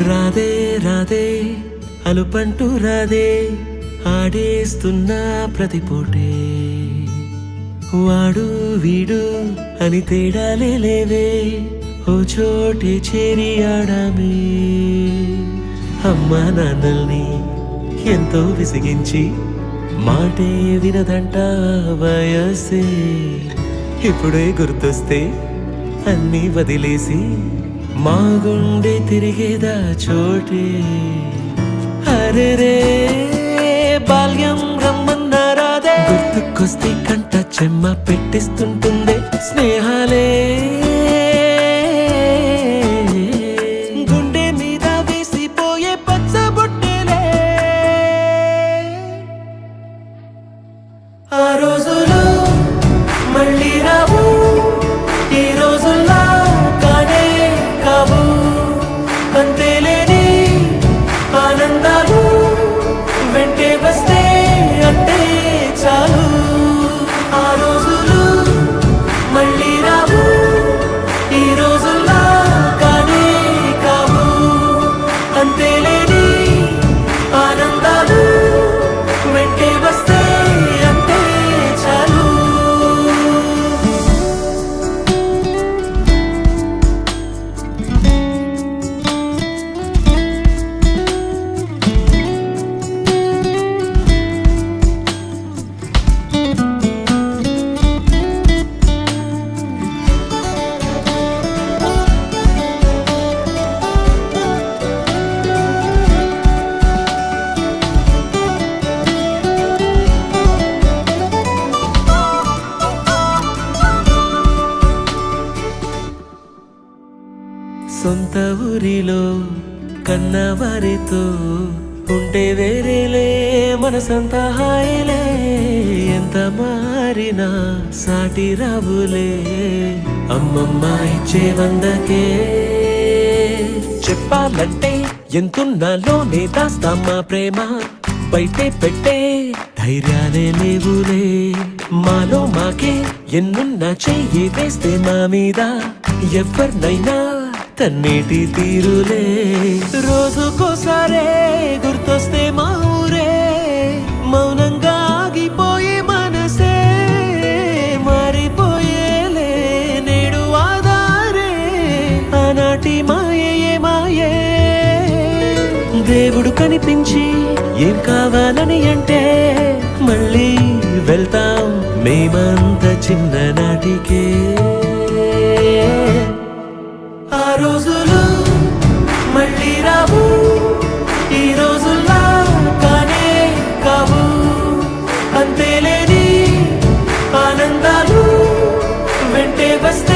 రాదే రాదే అలుపంటూ రాదే ఆడేస్తున్నా ప్రతి పూటే వాడు వీడు అని తేడాలే లేవే ఓ చోటే చేరి ఆడామే అమ్మా నాన్నల్ని ఎంతో విసిగించి మాటే వినదంట వయసే ఇప్పుడే గుర్తొస్తే అన్నీ వదిలేసి మా గుండె తిరిగేదా చోటే అరే రే బాల్యం రమ్మన్నారాదే గుర్తుకొస్తే కంట చెమ్మ పెట్టిస్తుంటుందే స్నేహాలే గుండె మీద వేసిపోయే పచ్చబొట్టేలే ఆ రోజులు మళ్ళీ రావు ఈ రోజుల్లా కానే కావు అంతేలేని ఆనందాలు వెంటే వస్తే అంటే చాలు ఆ రోజులు మళ్ళీ రావు ఈ రోజుల్లా కానే కావు అంతేలేని ఆనందాలు వెంటే వస్తే అంటే చాలు సొంత ఊరిలో కన్నవారితో ఉంటే వేరేలే మనసంతా హాయిలే ఎంత మారినా సాటి రావులే అమ్మమ్మ ఇచ్చే వందకే చెప్పాలంటే ఎంతున్నాలోనే దాస్తామా ప్రేమ బయటే పెట్టే ధైర్యాలే లేవులే మాలో మాకే ఎన్నున్నా చెయ్యి వేస్తే మా మీద ఎవరినైనా తన్నేటి తీరులే రోజుకోసారే గుర్తొస్తే మా ఊరే మౌనంగా ఆగిపోయే మనసే మారిపోయేలే నేడు ఆధారే ఆనాటి మాయే మాయే దేవుడు కనిపించి ఏం కావాలని అంటే మళ్ళీ వెళ్తాం మేమంత చిన్ననాటికే ఆ రోజులు మళ్ళీ రావు ఈ రోజుల్లా కానే కావు అంతేలేని ఆనందాలు వెంటే వస్తే